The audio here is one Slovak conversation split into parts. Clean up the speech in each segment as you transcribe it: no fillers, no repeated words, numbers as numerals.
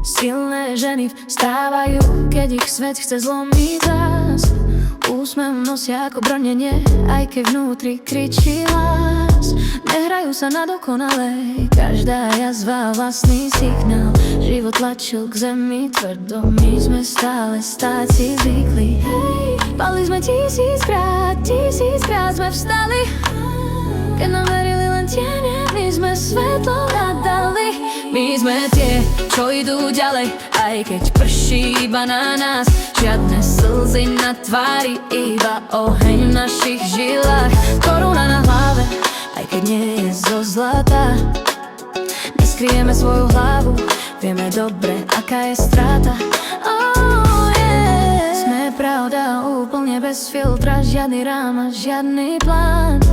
Silné ženy vstávajú, keď ich svet chce zlomiť zás. Úsmev nosia ako brnenie, aj keď vnútri kričí lás. Nehrajú sa na dokonalé, každá jazva vlastný signál. Život tlačil k zemi tvrdo, my sme stále stáť si zvykli. Padli sme tisíckrát sme vstali. Keď nám verili len tiene, my sme svetlo nadali. My sme tie, čo idú ďalej, aj keď prší iba na nás. Žiadne slzy na tvári, iba oheň v našich žilách. Koruna na hlave, aj keď nie je zo zlata. Neskryjeme svoju hlavu, vieme dobre, aká je strata. Oh yeah. Sme pravda úplne bez filtra, žiadny rám a žiadny plán.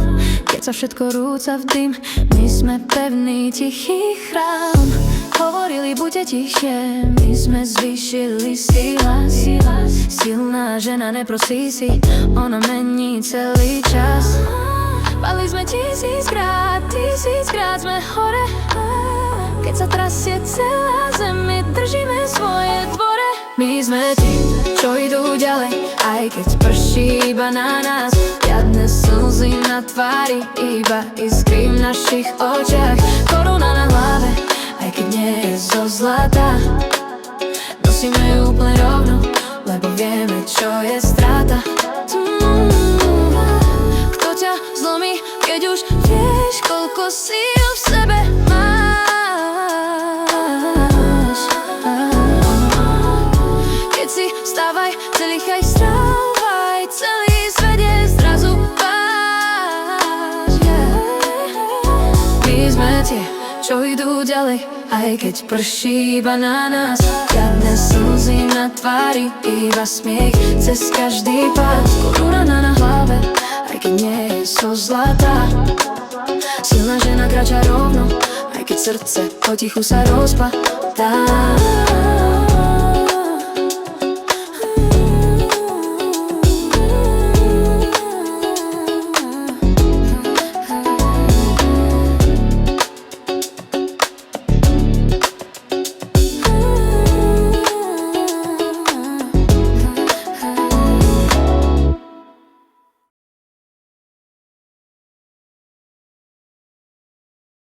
Keď sa všetko rúca v dym, my sme pevný, tichý chrám. Hovorili buďte tichšie, my sme zvýšili si hlas. Silná žena neprosí si, ona mení celý čas. Padli sme tisíckrát sme hore. Keď sa trasie celá zem, my držíme svoje dvore. My sme tí, čo idú ďalej, aj keď prší iba na nás. Žiadne slzy na tvári, iba iskry v našich očiach. Koruna na hlave, aj keď nie je zo zlata. Nosíme ju úplne rovno, lebo vieme, čo je strata. Kto ťa zlomí, keď už vieš, koľko síl v sebe máš. Keď si vstávaj, celých aj strávaj, celý svet je zrazu váš. My sme tie, čo idú ďalej, aj keď prší iba na nás. Žiadne slzy na tvári, iba smiech cez každý pád. Koruna na hlave, aj keď nie je zo zlata. Silná žena kráča rovno, aj keď srdce potichu sa rozpadá.